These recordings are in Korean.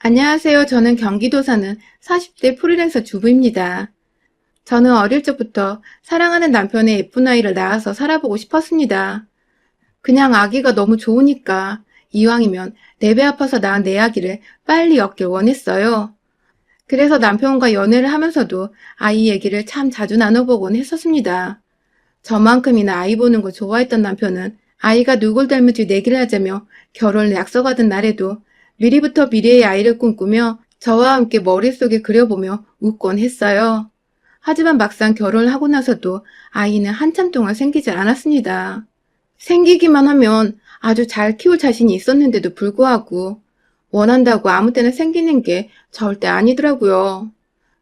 안녕하세요. 저는 경기도 사는 40대 프리랜서 주부입니다. 저는 어릴 적부터 사랑하는 남편의 예쁜 아이를 낳아서 살아보고 싶었습니다. 그냥 아기가 너무 좋으니까 이왕이면 내 배 아파서 낳은 내 아기를 빨리 얻길 원했어요. 그래서 남편과 연애를 하면서도 아이 얘기를 참 자주 나눠보곤 했었습니다. 저만큼이나 아이 보는 걸 좋아했던 남편은 아이가 누굴 닮을지 내기를 하자며 결혼을 약속하던 날에도 미리부터 미래의 아이를 꿈꾸며 저와 함께 머릿속에 그려보며 웃곤 했어요. 하지만 막상 결혼을 하고 나서도 아이는 한참 동안 생기지 않았습니다. 생기기만 하면 아주 잘 키울 자신이 있었는데도 불구하고 원한다고 아무 때나 생기는 게 절대 아니더라고요.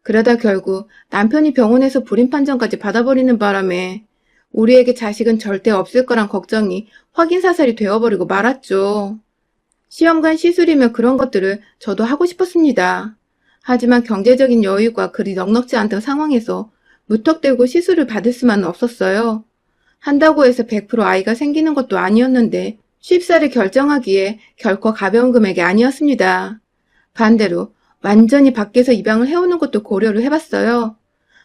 그러다 결국 남편이 병원에서 불임 판정까지 받아버리는 바람에 우리에게 자식은 절대 없을 거란 걱정이 확인사살이 되어버리고 말았죠. 시험관 시술이며 그런 것들을 저도 하고 싶었습니다. 하지만 경제적인 여유가 그리 넉넉지 않던 상황에서 무턱대고 시술을 받을 수만은 없었어요. 한다고 해서 100% 아이가 생기는 것도 아니었는데 쉽사리 결정하기에 결코 가벼운 금액이 아니었습니다. 반대로 완전히 밖에서 입양을 해오는 것도 고려를 해봤어요.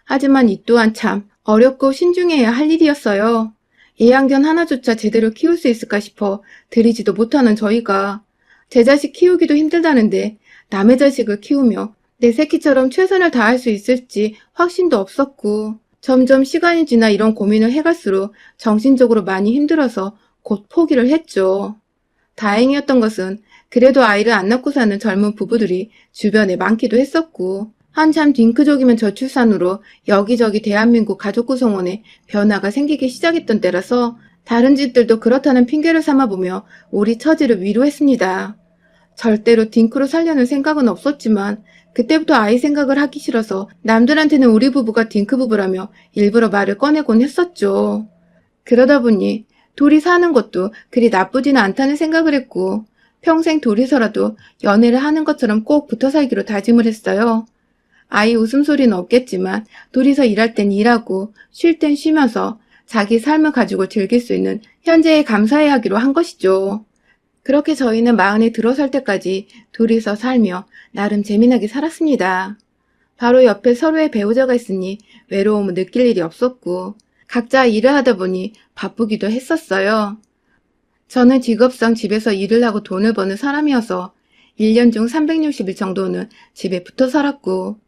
하지만 이 또한 참 어렵고 신중해야 할 일이었어요. 애완견 하나조차 제대로 키울 수 있을까 싶어 들이지도 못하는 저희가 제 자식 키우기도 힘들다는데 남의 자식을 키우며 내 새끼처럼 최선을 다할 수 있을지 확신도 없었고 점점 시간이 지나 이런 고민을 해갈수록 정신적으로 많이 힘들어서 곧 포기를 했죠. 다행이었던 것은 그래도 아이를 안 낳고 사는 젊은 부부들이 주변에 많기도 했었고 한참 딩크족이면 저출산으로 여기저기 대한민국 가족구성원에 변화가 생기기 시작했던 때라서 다른 집들도 그렇다는 핑계를 삼아보며 우리 처지를 위로했습니다. 절대로 딩크로 살려는 생각은 없었지만 그때부터 아이 생각을 하기 싫어서 남들한테는 우리 부부가 딩크 부부라며 일부러 말을 꺼내곤 했었죠. 그러다 보니 둘이 사는 것도 그리 나쁘지는 않다는 생각을 했고 평생 둘이서라도 연애를 하는 것처럼 꼭 붙어 살기로 다짐을 했어요. 아이 웃음소리는 없겠지만 둘이서 일할 땐 일하고 쉴 땐 쉬면서 자기 삶을 가지고 즐길 수 있는 현재에 감사해야 하기로 한 것이죠. 그렇게 저희는 마흔에 들어설 때까지 둘이서 살며 나름 재미나게 살았습니다. 바로 옆에 서로의 배우자가 있으니 외로움을 느낄 일이 없었고 각자 일을 하다 보니 바쁘기도 했었어요. 저는 직업상 집에서 일을 하고 돈을 버는 사람이어서 1년 중 360일 정도는 집에 붙어 살았고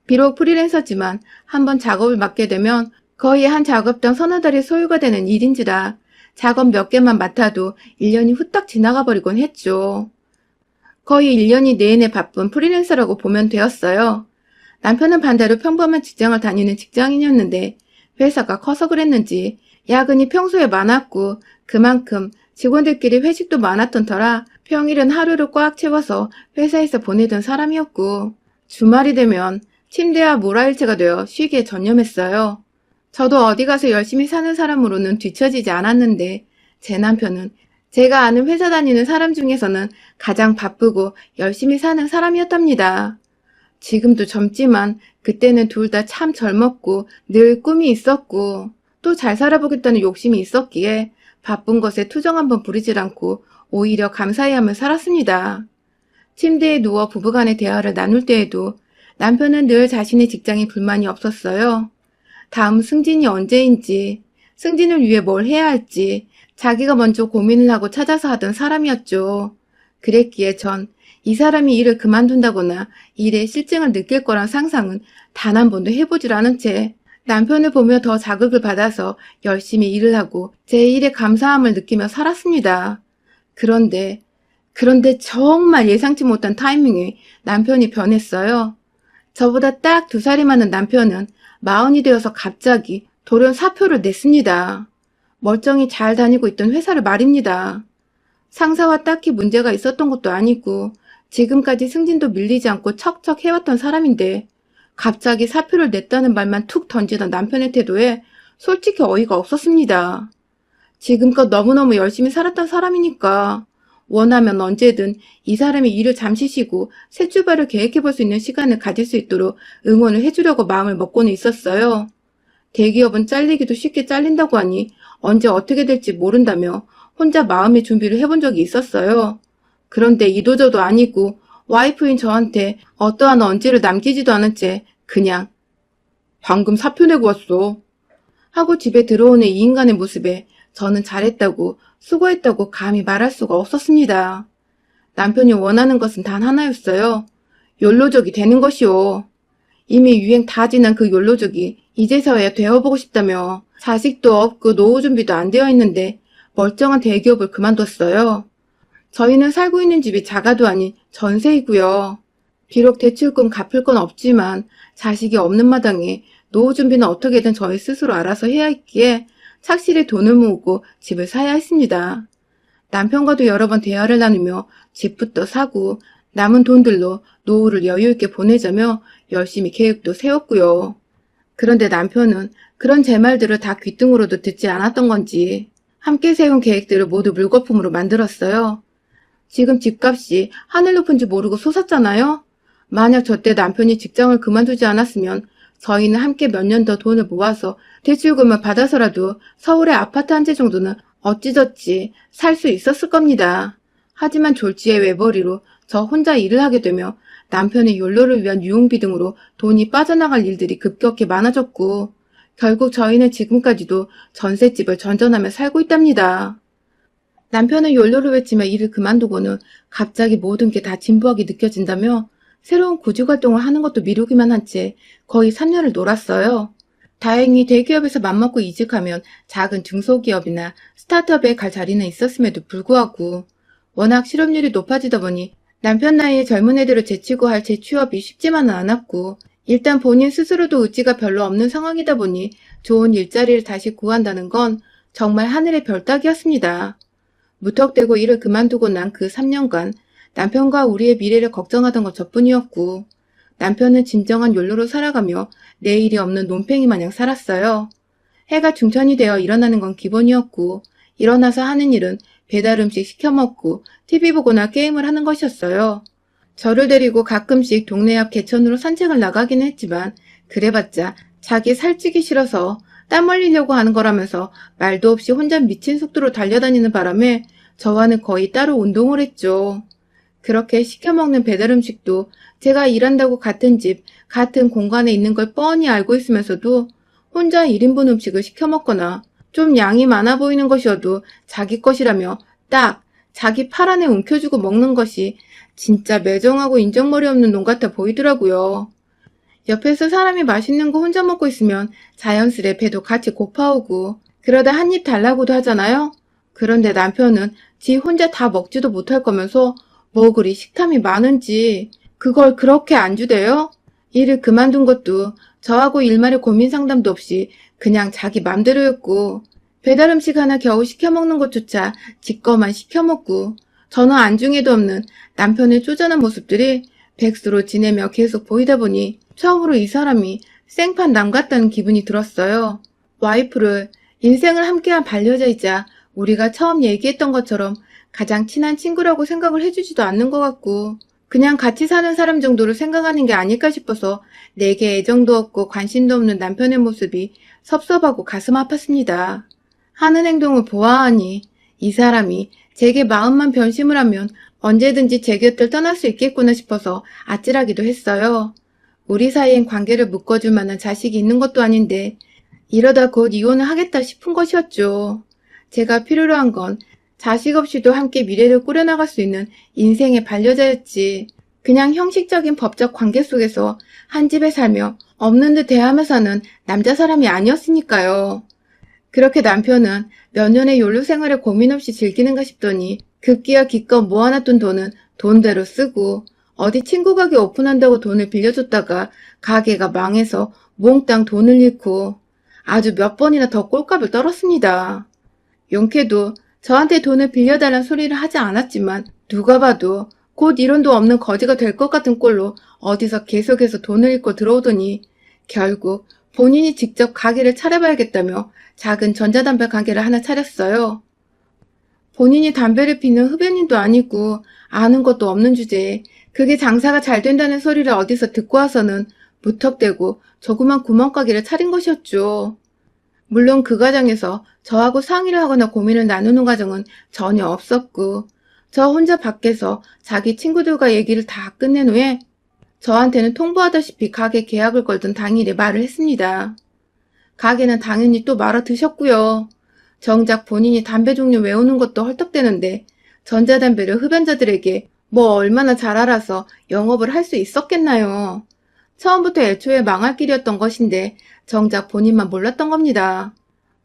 비록 프리랜서지만 한번 작업을 맡게 되면 거의 한 작업당 서너 달이 소요가 되는 일인지라 작업 몇 개만 맡아도 1년이 후딱 지나가 버리곤 했죠. 거의 1년이 내내 바쁜 프리랜서라고 보면 되었어요. 남편은 반대로 평범한 직장을 다니는 직장인이었는데 회사가 커서 그랬는지 야근이 평소에 많았고 그만큼 직원들끼리 회식도 많았던 터라 평일은 하루를 꽉 채워서 회사에서 보내던 사람이었고 주말이 되면 침대와 모라일체가 되어 쉬기에 전념했어요. 저도 어디 가서 열심히 사는 사람으로는 뒤처지지 않았는데 제 남편은 제가 아는 회사 다니는 사람 중에서는 가장 바쁘고 열심히 사는 사람이었답니다. 지금도 젊지만 그때는 둘 다 참 젊었고 늘 꿈이 있었고 또 잘 살아보겠다는 욕심이 있었기에 바쁜 것에 투정 한번 부리질 않고 오히려 감사해하며 살았습니다. 침대에 누워 부부간의 대화를 나눌 때에도 남편은 늘 자신의 직장에 불만이 없었어요. 다음 승진이 언제인지, 승진을 위해 뭘 해야 할지 자기가 먼저 고민을 하고 찾아서 하던 사람이었죠. 그랬기에 전 이 사람이 일을 그만둔다거나 일에 실증을 느낄 거란 상상은 단 한 번도 해보질 않은 채 남편을 보며 더 자극을 받아서 열심히 일을 하고 제 일에 감사함을 느끼며 살았습니다. 그런데 정말 예상치 못한 타이밍에 남편이 변했어요. 저보다 딱 2살이 많은 남편은 40이 되어서 갑자기 돌연 사표를 냈습니다. 멀쩡히 잘 다니고 있던 회사를 말입니다. 상사와 딱히 문제가 있었던 것도 아니고 지금까지 승진도 밀리지 않고 척척 해왔던 사람인데 갑자기 사표를 냈다는 말만 툭 던지던 남편의 태도에 솔직히 어이가 없었습니다. 지금껏 너무너무 열심히 살았던 사람이니까 원하면 언제든 이 사람이 일을 잠시 쉬고 새 출발을 계획해볼 수 있는 시간을 가질 수 있도록 응원을 해주려고 마음을 먹고는 있었어요. 대기업은 잘리기도 쉽게 잘린다고 하니 언제 어떻게 될지 모른다며 혼자 마음의 준비를 해본 적이 있었어요. 그런데 이도저도 아니고 와이프인 저한테 어떠한 언지를 남기지도 않은 채 그냥 방금 사표 내고 왔어 하고 집에 들어오는 이 인간의 모습에 저는 잘했다고 수고했다고 감히 말할 수가 없었습니다. 남편이 원하는 것은 단 하나였어요. 욜로족이 되는 것이요. 이미 유행 다 지난 그 욜로족이 이제서야 되어보고 싶다며 자식도 없고 노후 준비도 안 되어 있는데 멀쩡한 대기업을 그만뒀어요. 저희는 살고 있는 집이 자가도 아닌 전세이고요. 비록 대출금 갚을 건 없지만 자식이 없는 마당에 노후 준비는 어떻게든 저희 스스로 알아서 해야 했기에 착실히 돈을 모으고 집을 사야 했습니다. 남편과도 여러 번 대화를 나누며 집부터 사고 남은 돈들로 노후를 여유있게 보내자며 열심히 계획도 세웠고요. 그런데 남편은 그런 제 말들을 다 귀등으로도 듣지 않았던 건지 함께 세운 계획들을 모두 물거품으로 만들었어요. 지금 집값이 하늘 높은 줄 모르고 솟았잖아요. 만약 저때 남편이 직장을 그만두지 않았으면 저희는 함께 몇 년 더 돈을 모아서 대출금을 받아서라도 서울의 아파트 한 채 정도는 어찌저찌 살 수 있었을 겁니다. 하지만 졸지의 외벌이로 저 혼자 일을 하게 되며 남편의 욜로를 위한 유흥비 등으로 돈이 빠져나갈 일들이 급격히 많아졌고 결국 저희는 지금까지도 전셋집을 전전하며 살고 있답니다. 남편은 욜로를 외치며 일을 그만두고는 갑자기 모든 게 다 진부하게 느껴진다며 새로운 구직활동을 하는 것도 미루기만 한 채 거의 3년을 놀았어요. 다행히 대기업에서 맘먹고 이직하면 작은 중소기업이나 스타트업에 갈 자리는 있었음에도 불구하고 워낙 실업률이 높아지다 보니 남편 나이에 젊은 애들을 제치고 할 재취업이 쉽지만은 않았고 일단 본인 스스로도 의지가 별로 없는 상황이다 보니 좋은 일자리를 다시 구한다는 건 정말 하늘의 별 따기였습니다. 무턱대고 일을 그만두고 난 그 3년간 남편과 우리의 미래를 걱정하던 것 저뿐이었고 남편은 진정한 욜로로 살아가며 내일이 없는 논팽이 마냥 살았어요. 해가 중천이 되어 일어나는 건 기본이었고 일어나서 하는 일은 배달 음식 시켜 먹고 TV 보거나 게임을 하는 것이었어요. 저를 데리고 가끔씩 동네 앞 개천으로 산책을 나가긴 했지만 그래봤자 자기 살찌기 싫어서 땀 흘리려고 하는 거라면서 말도 없이 혼자 미친 속도로 달려다니는 바람에 저와는 거의 따로 운동을 했죠. 그렇게 시켜먹는 배달 음식도 제가 일한다고 같은 집, 같은 공간에 있는 걸 뻔히 알고 있으면서도 혼자 1인분 음식을 시켜 먹거나 좀 양이 많아 보이는 것이어도 자기 것이라며 딱 자기 팔 안에 움켜쥐고 먹는 것이 진짜 매정하고 인정머리 없는 놈 같아 보이더라고요. 옆에서 사람이 맛있는 거 혼자 먹고 있으면 자연스레 배도 같이 고파오고 그러다 한 입 달라고도 하잖아요. 그런데 남편은 지 혼자 다 먹지도 못할 거면서 뭐 그리 식탐이 많은지 그걸 그렇게 안 주대요? 일을 그만둔 것도 저하고 일말의 고민 상담도 없이 그냥 자기 맘대로였고 배달 음식 하나 겨우 시켜 먹는 것조차 지 거만 시켜 먹고 저는 안중에도 없는 남편의 쪼잔한 모습들이 백수로 지내며 계속 보이다 보니 처음으로 이 사람이 생판 남 같다는 기분이 들었어요. 와이프를 인생을 함께한 반려자이자 우리가 처음 얘기했던 것처럼 가장 친한 친구라고 생각을 해주지도 않는 것 같고 그냥 같이 사는 사람 정도로 생각하는 게 아닐까 싶어서 내게 애정도 없고 관심도 없는 남편의 모습이 섭섭하고 가슴 아팠습니다. 하는 행동을 보아하니 이 사람이 제게 마음만 변심을 하면 언제든지 제 곁을 떠날 수 있겠구나 싶어서 아찔하기도 했어요. 우리 사이엔 관계를 묶어줄 만한 자식이 있는 것도 아닌데 이러다 곧 이혼을 하겠다 싶은 것이었죠. 제가 필요로 한 건 자식 없이도 함께 미래를 꾸려나갈 수 있는 인생의 반려자였지. 그냥 형식적인 법적 관계 속에서 한 집에 살며 없는 듯 대하며 사는 남자 사람이 아니었으니까요. 그렇게 남편은 몇 년의 욜로 생활을 고민 없이 즐기는가 싶더니 급기야 기껏 모아놨던 돈은 돈대로 쓰고 어디 친구 가게 오픈한다고 돈을 빌려줬다가 가게가 망해서 몽땅 돈을 잃고 아주 몇 번이나 더 꼴값을 떨었습니다. 용케도 저한테 돈을 빌려달란 소리를 하지 않았지만 누가 봐도 곧 이론도 없는 거지가 될 것 같은 꼴로 어디서 계속해서 돈을 잃고 들어오더니 결국 본인이 직접 가게를 차려봐야겠다며 작은 전자담배 가게를 하나 차렸어요. 본인이 담배를 피는 흡연인도 아니고 아는 것도 없는 주제에 그게 장사가 잘 된다는 소리를 어디서 듣고 와서는 무턱대고 조그만 구멍가게를 차린 것이었죠. 물론 그 과정에서 저하고 상의를 하거나 고민을 나누는 과정은 전혀 없었고 저 혼자 밖에서 자기 친구들과 얘기를 다 끝낸 후에 저한테는 통보하다시피 가게 계약을 걸던 당일에 말을 했습니다. 가게는 당연히 또 말아 드셨고요. 정작 본인이 담배 종류 외우는 것도 헐떡대는데 전자담배를 흡연자들에게 뭐 얼마나 잘 알아서 영업을 할 수 있었겠나요. 처음부터 애초에 망할 길이었던 것인데 정작 본인만 몰랐던 겁니다.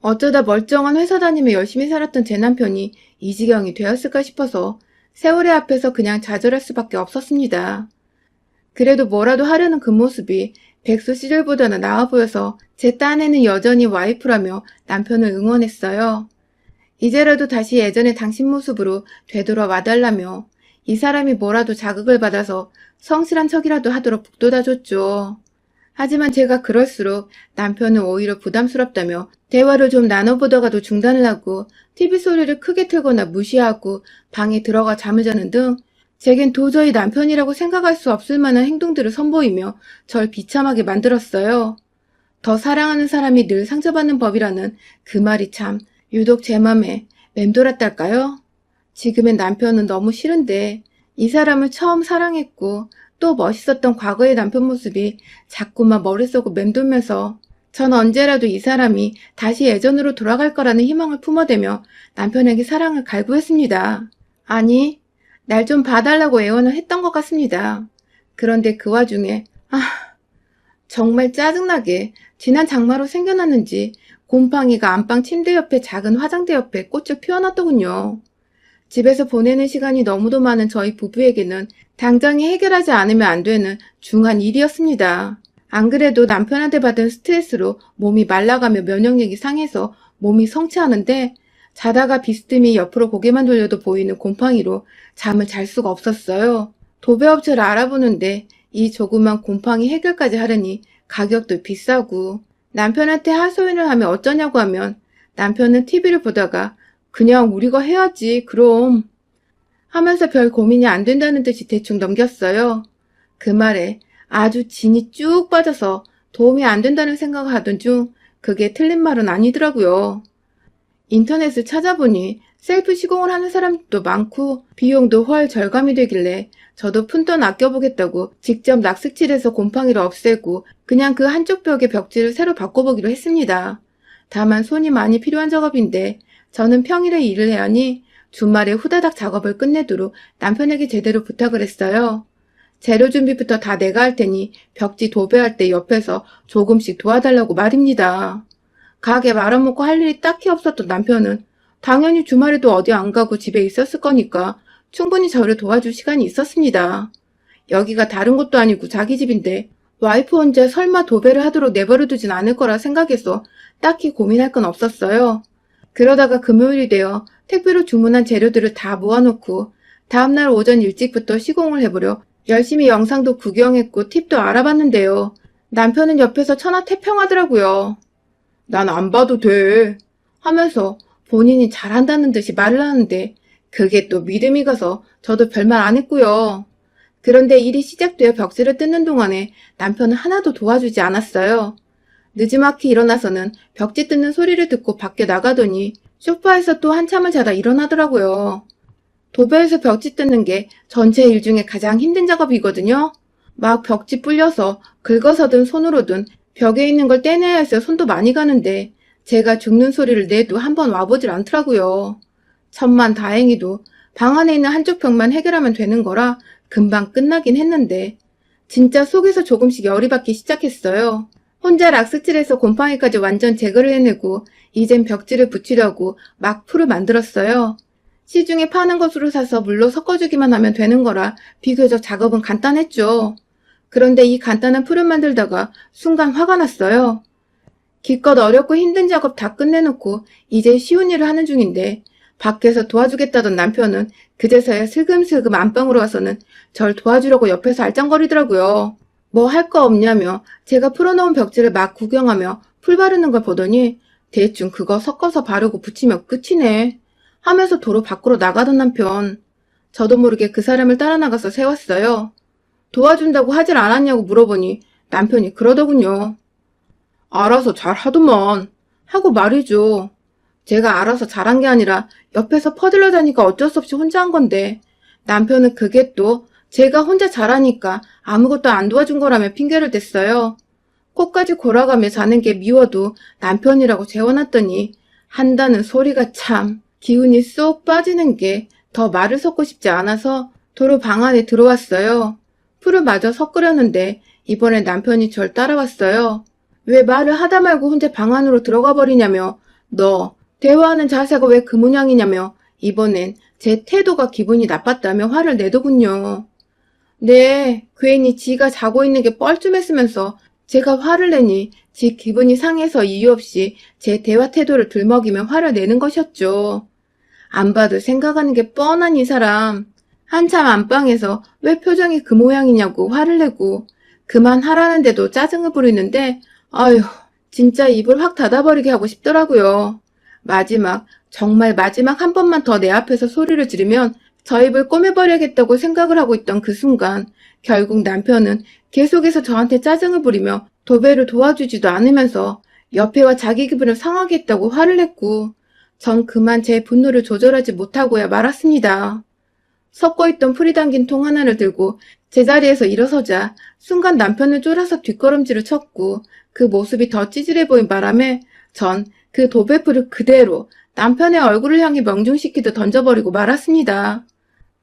어쩌다 멀쩡한 회사 다니며 열심히 살았던 제 남편이 이 지경이 되었을까 싶어서 세월의 앞에서 그냥 좌절할 수밖에 없었습니다. 그래도 뭐라도 하려는 그 모습이 백수 시절보다는 나아 보여서 제 딴에는 여전히 와이프라며 남편을 응원했어요. 이제라도 다시 예전의 당신 모습으로 되돌아와달라며 이 사람이 뭐라도 자극을 받아서 성실한 척이라도 하도록 북돋아줬죠. 하지만 제가 그럴수록 남편은 오히려 부담스럽다며 대화를 좀 나눠보다가도 중단을 하고 TV 소리를 크게 틀거나 무시하고 방에 들어가 잠을 자는 등 제겐 도저히 남편이라고 생각할 수 없을 만한 행동들을 선보이며 절 비참하게 만들었어요. 더 사랑하는 사람이 늘 상처받는 법이라는 그 말이 참 유독 제 맘에 맴돌았달까요? 지금의 남편은 너무 싫은데 이 사람을 처음 사랑했고 또 멋있었던 과거의 남편 모습이 자꾸만 머릿속을 맴돌면서 전 언제라도 이 사람이 다시 예전으로 돌아갈 거라는 희망을 품어대며 남편에게 사랑을 갈구했습니다. 아니, 날 좀 봐달라고 애원을 했던 것 같습니다. 그런데 그 와중에 정말 짜증나게 지난 장마로 생겨났는지 곰팡이가 안방 침대 옆에 작은 화장대 옆에 꽃을 피워놨더군요. 집에서 보내는 시간이 너무도 많은 저희 부부에게는 당장에 해결하지 않으면 안 되는 중한 일이었습니다. 안 그래도 남편한테 받은 스트레스로 몸이 말라가며 면역력이 상해서 몸이 성취하는데 자다가 비스듬히 옆으로 고개만 돌려도 보이는 곰팡이로 잠을 잘 수가 없었어요. 도배업체를 알아보는데 이 조그만 곰팡이 해결까지 하려니 가격도 비싸고 남편한테 하소연을 하면 어쩌냐고 하면 남편은 TV를 보다가 그냥 우리가 해야지 그럼 하면서 별 고민이 안 된다는 듯이 대충 넘겼어요. 그 말에 아주 진이 쭉 빠져서 도움이 안 된다는 생각을 하던 중 그게 틀린 말은 아니더라고요. 인터넷을 찾아보니 셀프 시공을 하는 사람도 많고 비용도 훨 절감이 되길래 저도 푼돈 아껴보겠다고 직접 락스칠해서 곰팡이를 없애고 그냥 그 한쪽 벽의 벽지를 새로 바꿔보기로 했습니다. 다만 손이 많이 필요한 작업인데 저는 평일에 일을 해야 하니 주말에 후다닥 작업을 끝내도록 남편에게 제대로 부탁을 했어요. 재료 준비부터 다 내가 할 테니 벽지 도배할 때 옆에서 조금씩 도와달라고 말입니다. 가게 말아먹고 할 일이 딱히 없었던 남편은 당연히 주말에도 어디 안 가고 집에 있었을 거니까 충분히 저를 도와줄 시간이 있었습니다. 여기가 다른 곳도 아니고 자기 집인데 와이프 혼자 설마 도배를 하도록 내버려 두진 않을 거라 생각해서 딱히 고민할 건 없었어요. 그러다가 금요일이 되어 택배로 주문한 재료들을 다 모아놓고 다음날 오전 일찍부터 시공을 해보려 열심히 영상도 구경했고 팁도 알아봤는데요. 남편은 옆에서 천하태평하더라고요. 난 안 봐도 돼 하면서 본인이 잘한다는 듯이 말을 하는데 그게 또 믿음이 가서 저도 별말 안 했고요. 그런데 일이 시작되어 벽지를 뜯는 동안에 남편은 하나도 도와주지 않았어요. 느지막이 일어나서는 벽지 뜯는 소리를 듣고 밖에 나가더니 소파에서 또 한참을 자다 일어나더라고요. 도배에서 벽지 뜯는 게 전체 일 중에 가장 힘든 작업이거든요. 막 벽지 불려서 긁어서든 손으로든 벽에 있는 걸 떼내야 해서 손도 많이 가는데 제가 죽는 소리를 내도 한번 와보질 않더라고요. 천만 다행히도 방 안에 있는 한쪽 벽만 해결하면 되는 거라 금방 끝나긴 했는데 진짜 속에서 조금씩 열이 받기 시작했어요. 혼자 락스칠해서 곰팡이까지 완전 제거를 해내고 이젠 벽지를 붙이려고 막 풀을 만들었어요. 시중에 파는 것으로 사서 물로 섞어주기만 하면 되는 거라 비교적 작업은 간단했죠. 그런데 이 간단한 풀을 만들다가 순간 화가 났어요. 기껏 어렵고 힘든 작업 다 끝내놓고 이제 쉬운 일을 하는 중인데 밖에서 도와주겠다던 남편은 그제서야 슬금슬금 안방으로 와서는 절 도와주려고 옆에서 알짱거리더라고요. 뭐 할 거 없냐며 제가 풀어놓은 벽지를 막 구경하며 풀 바르는 걸 보더니 대충 그거 섞어서 바르고 붙이면 끝이네 하면서 도로 밖으로 나가던 남편. 저도 모르게 그 사람을 따라 나가서 세웠어요. 도와준다고 하질 않았냐고 물어보니 남편이 그러더군요. 알아서 잘 하더만 하고 말이죠. 제가 알아서 잘한 게 아니라 옆에서 퍼들러 다니까 어쩔 수 없이 혼자 한 건데 남편은 그게 또 제가 혼자 잘하니까 아무것도 안 도와준 거라며 핑계를 댔어요. 코까지 골아가며 자는 게 미워도 남편이라고 재워놨더니 한다는 소리가 참 기운이 쏙 빠지는 게 더 말을 섞고 싶지 않아서 도로 방 안에 들어왔어요. 풀을 마저 섞으려는데 이번엔 남편이 절 따라왔어요. 왜 말을 하다 말고 혼자 방 안으로 들어가 버리냐며 너 대화하는 자세가 왜 그 모양이냐며 이번엔 제 태도가 기분이 나빴다며 화를 내더군요. 네, 괜히 지가 자고 있는 게 뻘쭘했으면서 제가 화를 내니 지 기분이 상해서 이유 없이 제 대화 태도를 들먹이며 화를 내는 것이었죠. 안 봐도 생각하는 게 뻔한 이 사람. 한참 안방에서 왜 표정이 그 모양이냐고 화를 내고 그만하라는데도 짜증을 부리는데 아휴 진짜 입을 확 닫아버리게 하고 싶더라고요. 정말 마지막 한 번만 더 내 앞에서 소리를 지르면 저 입을 꼬매버려야겠다고 생각을 하고 있던 그 순간 결국 남편은 계속해서 저한테 짜증을 부리며 도배를 도와주지도 않으면서 옆에와 자기 기분을 상하게 했다고 화를 냈고 전 그만 제 분노를 조절하지 못하고야 말았습니다. 섞어 있던 풀이 담긴 통 하나를 들고 제자리에서 일어서자 순간 남편을 쫄아서 뒷걸음질을 쳤고 그 모습이 더 찌질해 보인 바람에 전 그 도배풀을 그대로 남편의 얼굴을 향해 명중시키듯 던져버리고 말았습니다.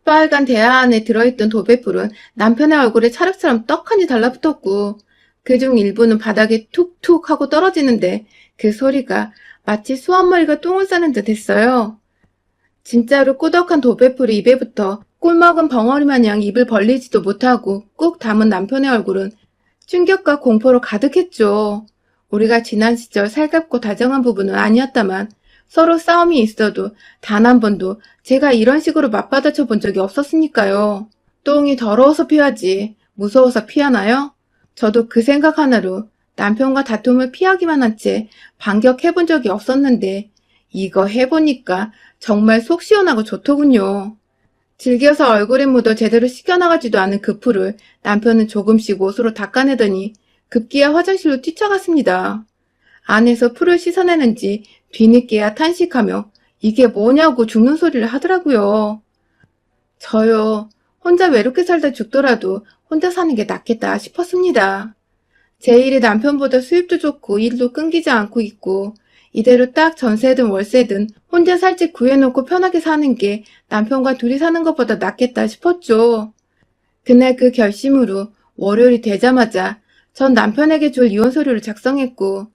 빨간 대야 안에 들어있던 도배풀은 남편의 얼굴에 찰흙처럼 떡하니 달라붙었고 그중 일부는 바닥에 툭툭 하고 떨어지는데 그 소리가 마치 수완머리가 똥을 싸는 듯 했어요. 진짜로 꾸덕한 도배풀이 입에 붙어 꿀먹은 벙어리 마냥 입을 벌리지도 못하고 꾹 담은 남편의 얼굴은 충격과 공포로 가득했죠. 우리가 지난 시절 살갑고 다정한 부부는 아니었다만 서로 싸움이 있어도 단 한 번도 제가 이런 식으로 맞받아쳐 본 적이 없었으니까요. 똥이 더러워서 피하지 무서워서 피하나요? 저도 그 생각 하나로 남편과 다툼을 피하기만 한 채 반격해본 적이 없었는데 이거 해보니까 정말 속 시원하고 좋더군요. 즐겨서 얼굴에 묻어 제대로 씻겨나가지도 않은 그 풀을 남편은 조금씩 옷으로 닦아내더니 급기야 화장실로 뛰쳐갔습니다. 안에서 풀을 씻어내는지 뒤늦게야 탄식하며 이게 뭐냐고 죽는 소리를 하더라고요. 저요, 혼자 외롭게 살다 죽더라도 혼자 사는 게 낫겠다 싶었습니다. 제 일이 남편보다 수입도 좋고 일도 끊기지 않고 있고 이대로 딱 전세든 월세든 혼자 살 집 구해놓고 편하게 사는 게 남편과 둘이 사는 것보다 낫겠다 싶었죠. 그날 그 결심으로 월요일이 되자마자 전 남편에게 줄 이혼 서류를 작성했고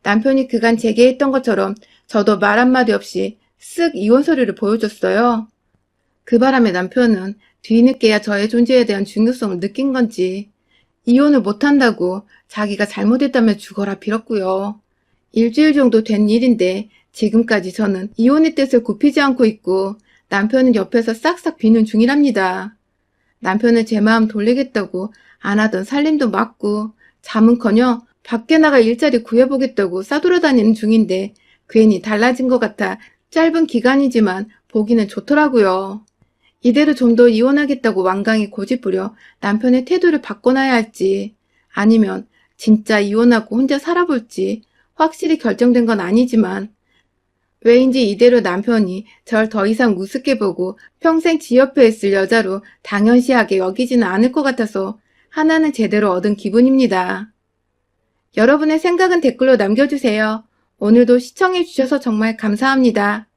남편이 그간 제게 했던 것처럼 저도 말 한마디 없이 쓱 이혼 서류를 보여줬어요. 그 바람에 남편은 뒤늦게야 저의 존재에 대한 중요성을 느낀 건지 이혼을 못한다고 자기가 잘못했다며 죽어라 빌었고요. 일주일 정도 된 일인데 지금까지 저는 이혼의 뜻을 굽히지 않고 있고 남편은 옆에서 싹싹 비는 중이랍니다. 남편은 제 마음 돌리겠다고 안 하던 살림도 막고 잠은커녕 밖에 나가 일자리 구해보겠다고 싸돌아다니는 중인데 괜히 달라진 것 같아 짧은 기간이지만 보기는 좋더라고요. 이대로 좀 더 이혼하겠다고 완강히 고집부려 남편의 태도를 바꿔놔야 할지 아니면 진짜 이혼하고 혼자 살아볼지 확실히 결정된 건 아니지만 왜인지 이대로 남편이 절 더 이상 우습게 보고 평생 지 옆에 있을 여자로 당연시하게 여기지는 않을 것 같아서 하나는 제대로 얻은 기분입니다. 여러분의 생각은 댓글로 남겨주세요. 오늘도 시청해주셔서 정말 감사합니다.